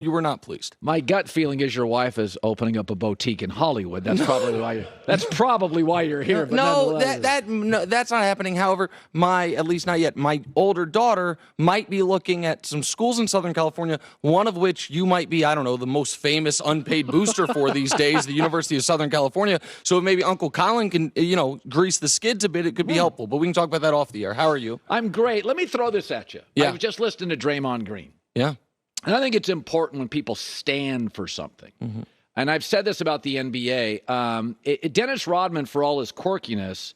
You were not pleased. My gut feeling is your wife is opening up a boutique in Hollywood. That's probably why. That's probably why you're here. But no, that's not happening. However, at least not yet. My older daughter might be looking at some schools in Southern California. One of which you might be, I don't know, the most famous unpaid booster for these days, the University of Southern California. So maybe Uncle Colin can, grease the skids a bit. It could be helpful. But we can talk about that off the air. How are you? I'm great. Let me throw this at you. Yeah. I was just listening to Draymond Green. Yeah. And I think it's important when people stand for something. Mm-hmm. And I've said this about the NBA. Dennis Rodman, for all his quirkiness,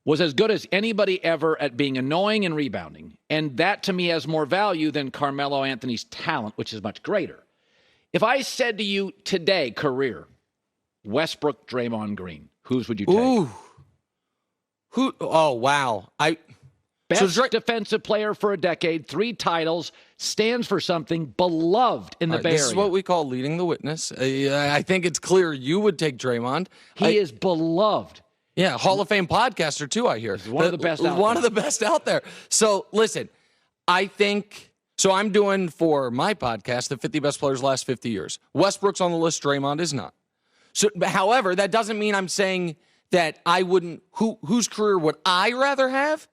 was as good as anybody ever at being annoying and rebounding. And that, to me, has more value than Carmelo Anthony's talent, which is much greater. If I said to you today, career, Westbrook, Draymond Green, whose would you take? Ooh. Who? Oh, wow. Best defensive player for a decade, 3 titles, stands for something, beloved in the Bay Area. This is what we call leading the witness. I think it's clear you would take Draymond. He is beloved. Yeah, Hall of Fame podcaster, too, I hear. He's one of the best out there. One of the best out there. So, listen, I'm doing for my podcast the 50 best players last 50 years. Westbrook's on the list, Draymond is not. So, however, that doesn't mean I'm saying that I wouldn't, whose career would I rather have?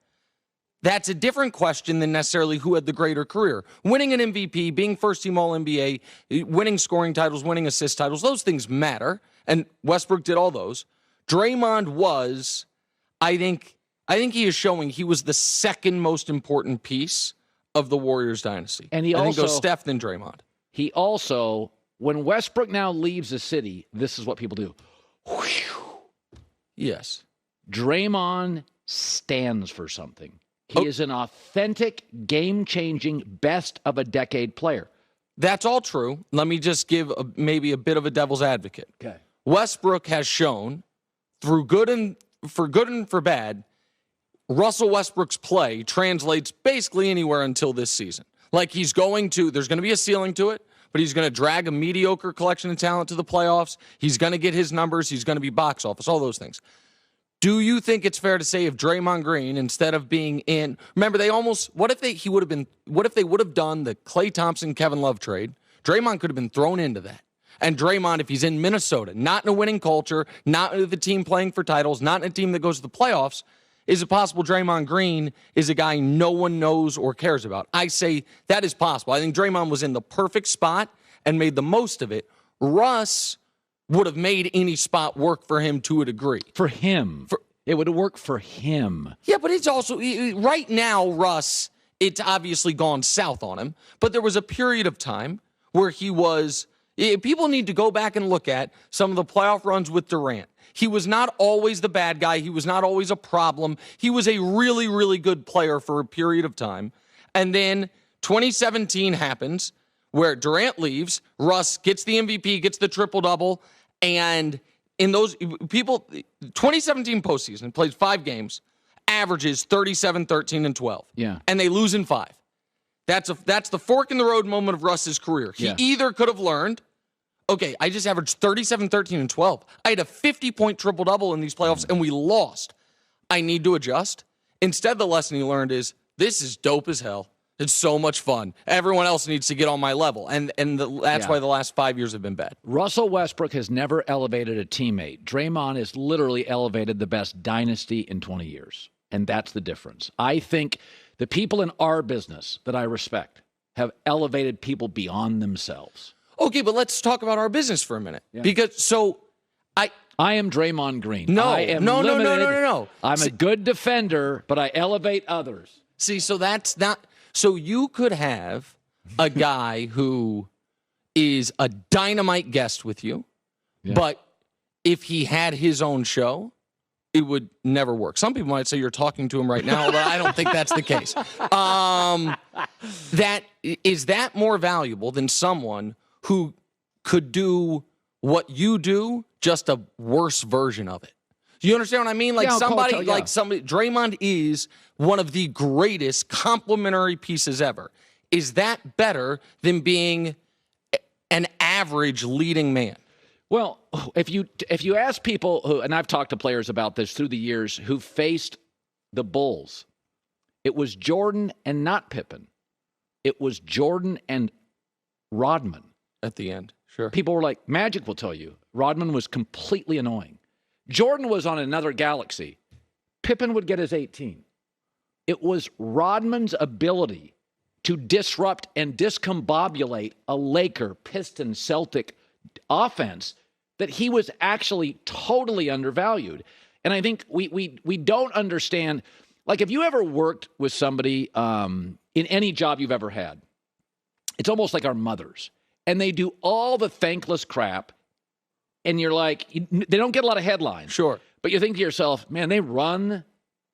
That's a different question than necessarily who had the greater career. Winning an MVP, being first-team All-NBA, winning scoring titles, winning assist titles, those things matter, and Westbrook did all those. Draymond was, I think he is showing he was the second most important piece of the Warriors dynasty. And I think goes Steph, then Draymond. He also, when Westbrook now leaves the city, this is what people do. Whew. Yes. Draymond stands for something. He is an authentic, game-changing, best-of-a-decade player. That's all true. Let me just give maybe a bit of a devil's advocate. Okay. Westbrook has shown, for good and for bad, Russell Westbrook's play translates basically anywhere until this season. Like there's going to be a ceiling to it, but he's going to drag a mediocre collection of talent to the playoffs. He's going to get his numbers. He's going to be box office, all those things. Do you think it's fair to say if Draymond Green, instead of being in, remember what if they would have done the Klay Thompson, Kevin Love trade? Draymond could have been thrown into that. And Draymond, if he's in Minnesota, not in a winning culture, not with a team playing for titles, not in a team that goes to the playoffs, is it possible Draymond Green is a guy no one knows or cares about? I say that is possible. I think Draymond was in the perfect spot and made the most of it. Russ would have made any spot work for him to a degree. For him. It would have worked for him. Yeah, but it's also, right now, Russ, it's obviously gone south on him, but there was a period of time where he was, people need to go back and look at some of the playoff runs with Durant. He was not always the bad guy. He was not always a problem. He was a really, really good player for a period of time. And then 2017 happens where Durant leaves, Russ gets the MVP, gets the triple-double, and in those 2017 postseason, plays 5 games, averages 37, 13, and 12. Yeah. And they lose in 5. That's the fork in the road moment of Russ's career. He either could have learned, okay, I just averaged 37, 13, and 12. I had a 50-point triple-double in these playoffs, and we lost. I need to adjust. Instead, the lesson he learned is, this is dope as hell. It's so much fun. Everyone else needs to get on my level. And that's why the last 5 years have been bad. Russell Westbrook has never elevated a teammate. Draymond has literally elevated the best dynasty in 20 years. And that's the difference. I think the people in our business that I respect have elevated people beyond themselves. Okay, but let's talk about our business for a minute. Yeah. Because I am Draymond Green. No. I'm a good defender, but I elevate others. See, so that's not... So you could have a guy who is a dynamite guest with you, but if he had his own show, it would never work. Some people might say you're talking to him right now, but I don't think that's the case. Is that more valuable than someone who could do what you do, just a worse version of it? Do you understand what I mean? Draymond is one of the greatest complementary pieces ever. Is that better than being an average leading man? Well, if you ask people who, and I've talked to players about this through the years, who faced the Bulls, it was Jordan and not Pippen. It was Jordan and Rodman. At the end, sure. People were like, Magic will tell you, Rodman was completely annoying. Jordan was on another galaxy. Pippen would get his 18. It was Rodman's ability to disrupt and discombobulate a Laker, Piston, Celtic offense that he was actually totally undervalued. And I think we don't understand, like if you ever worked with somebody in any job you've ever had, it's almost like our mothers. And they do all the thankless crap, and you're like, they don't get a lot of headlines. Sure. But you think to yourself, man, they run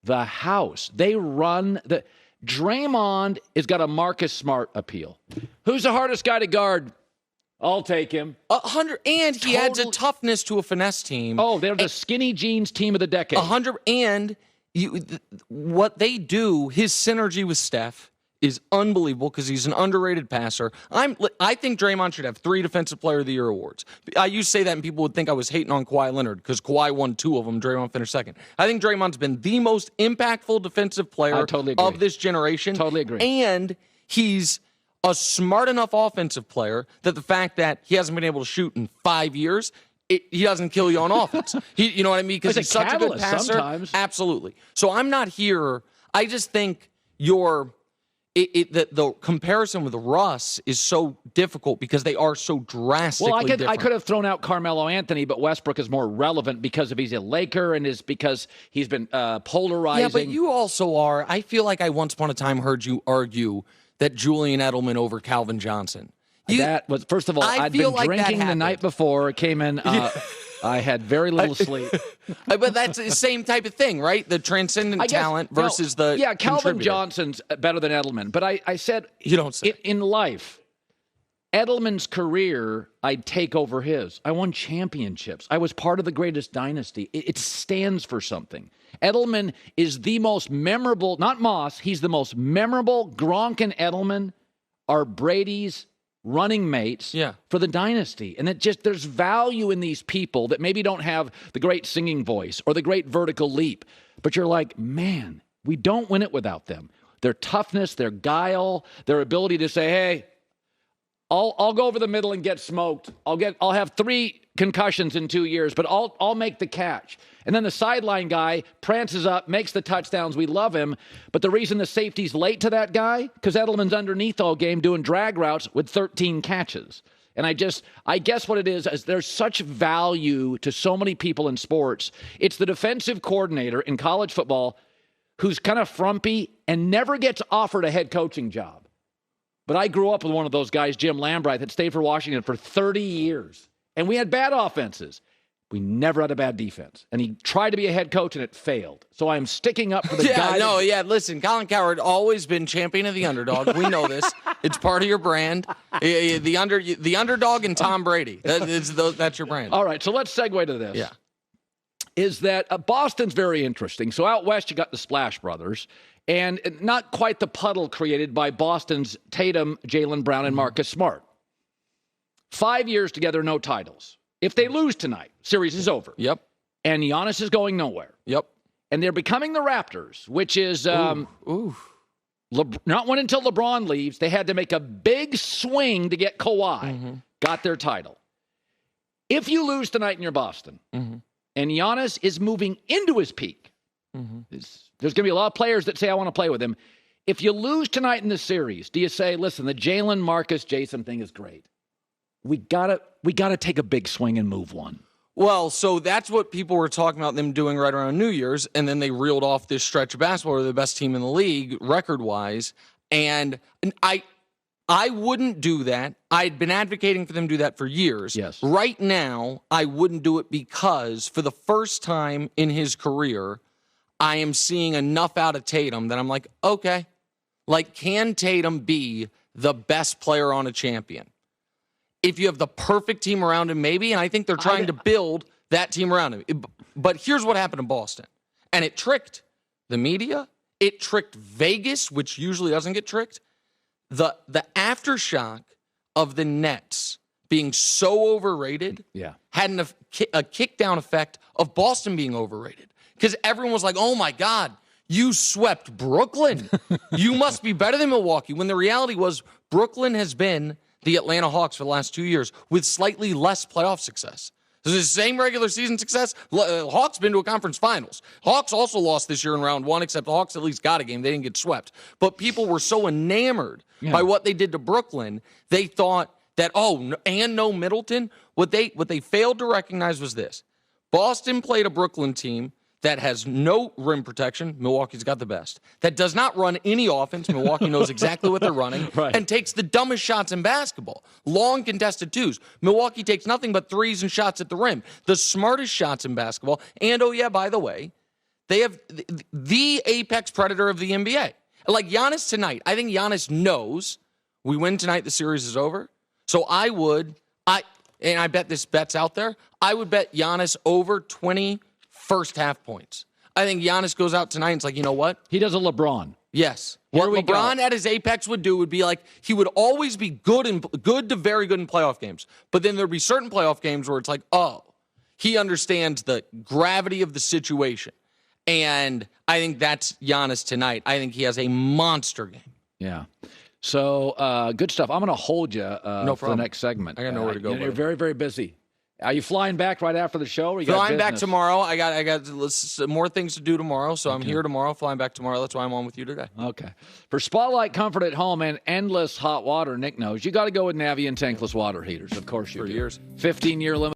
the house. They run the... Draymond has got a Marcus Smart appeal. Who's the hardest guy to guard? I'll take him. 100, and he adds a toughness to a finesse team. Oh, they're the skinny jeans team of the decade. 100, and what they do, his synergy with Steph is unbelievable because he's an underrated passer. I think Draymond should have 3 Defensive Player of the Year awards. I used to say that, and people would think I was hating on Kawhi Leonard because Kawhi won 2 of them. Draymond finished second. I think Draymond's been the most impactful defensive player of this generation. Totally agree. And he's a smart enough offensive player that the fact that he hasn't been able to shoot in 5 years, he doesn't kill you on offense. You know what I mean? Because he's such a good passer. Sometimes. Absolutely. So I'm not here. I just think the comparison with Russ is so difficult because they are so drastically different. I could have thrown out Carmelo Anthony, but Westbrook is more relevant because of he's a Laker and is because he's been polarizing. Yeah, but you also are. I feel like I once upon a time heard you argue that Julian Edelman over Calvin Johnson. That was, first of all, I'd been drinking the night before. It came in. I had very little sleep. But that's the same type of thing, right? The transcendent talent versus the Calvin Johnson's better than Edelman. But I said, you don't say. In life, Edelman's career, I'd take over his. I won championships. I was part of the greatest dynasty. It stands for something. Edelman is the most memorable, not Moss, he's the most memorable. Gronk and Edelman are Brady's running mates for the dynasty. And there's value in these people that maybe don't have the great singing voice or the great vertical leap. But you're like, man, we don't win it without them. Their toughness, their guile, their ability to say, hey, I'll go over the middle and get smoked. I'll have 3 concussions in 2 years, but I'll make the catch. And then the sideline guy prances up, makes the touchdowns. We love him. But the reason the safety's late to that guy, because Edelman's underneath all game doing drag routes with 13 catches. And I guess what it is there's such value to so many people in sports. It's the defensive coordinator in college football who's kind of frumpy and never gets offered a head coaching job. But I grew up with one of those guys, Jim Lambright, that stayed for Washington for 30 years. And we had bad offenses. We never had a bad defense. And he tried to be a head coach, and it failed. So I'm sticking up for the guy. Listen, Colin Cowherd always been champion of the underdog. We know this. It's part of your brand. The underdog and Tom Brady. That's your brand. All right, so let's segue to this. Yeah. Is that Boston's very interesting. So out west, you got the Splash Brothers. And not quite the puddle created by Boston's Tatum, Jaylen Brown, and Marcus Smart. 5 years together, no titles. If they lose tonight, series is over. Yep. And Giannis is going nowhere. Yep. And they're becoming the Raptors, which is not one until LeBron leaves. They had to make a big swing to get Kawhi. Got their title. If you lose tonight and you're Boston, and Giannis is moving into his peak, there's going to be a lot of players that say, I want to play with him. If you lose tonight in the series, do you say, listen, the Jalen, Marcus, Jason thing is great. We gotta take a big swing and move one. Well, so that's what people were talking about them doing right around New Year's, and then they reeled off this stretch of basketball. They're the best team in the league, record-wise, and I wouldn't do that. I'd been advocating for them to do that for years. Yes. Right now, I wouldn't do it because for the first time in his career, I am seeing enough out of Tatum that I'm like, okay, like, can Tatum be the best player on a champion? If you have the perfect team around him, maybe, and I think they're trying to build that team around him. But here's what happened in Boston. And it tricked the media. It tricked Vegas, which usually doesn't get tricked. The aftershock of the Nets being so overrated had a kick-down effect of Boston being overrated. Because everyone was like, oh, my God, you swept Brooklyn. You must be better than Milwaukee. When the reality was Brooklyn has been the Atlanta Hawks for the last 2 years with slightly less playoff success. This is the same regular season success. Hawks been to a conference finals. Hawks also lost this year in round one, except the Hawks at least got a game. They didn't get swept. But people were so enamored by what they did to Brooklyn, they thought that, no Middleton. What they failed to recognize was this. Boston played a Brooklyn team that has no rim protection. Milwaukee's got the best. That does not run any offense. Milwaukee knows exactly what they're running and takes the dumbest shots in basketball. Long contested twos. Milwaukee takes nothing but threes and shots at the rim. The smartest shots in basketball. And, by the way, they have the apex predator of the NBA. Like Giannis tonight. I think Giannis knows we win tonight, the series is over. So I bet this bet's out there. I would bet Giannis over 20 first half points. I think Giannis goes out tonight and it's like, you know what? He does a LeBron. Yes. What LeBron at his apex would do would be like, he would always be good to very good in playoff games. But then there'd be certain playoff games where it's like, he understands the gravity of the situation. And I think that's Giannis tonight. I think he has a monster game. Yeah. So, good stuff. I'm going to hold you for the next segment. I got nowhere to go. You're very, very busy. Are you flying back right after the show? Or you flying back tomorrow. I got more things to do tomorrow, so I'm here tomorrow, flying back tomorrow. That's why I'm on with you today. Okay. For Spotlight Comfort at Home and endless hot water, Nick knows, you got to go with Navien tankless water heaters. Of course you do. For years. 15-year limit.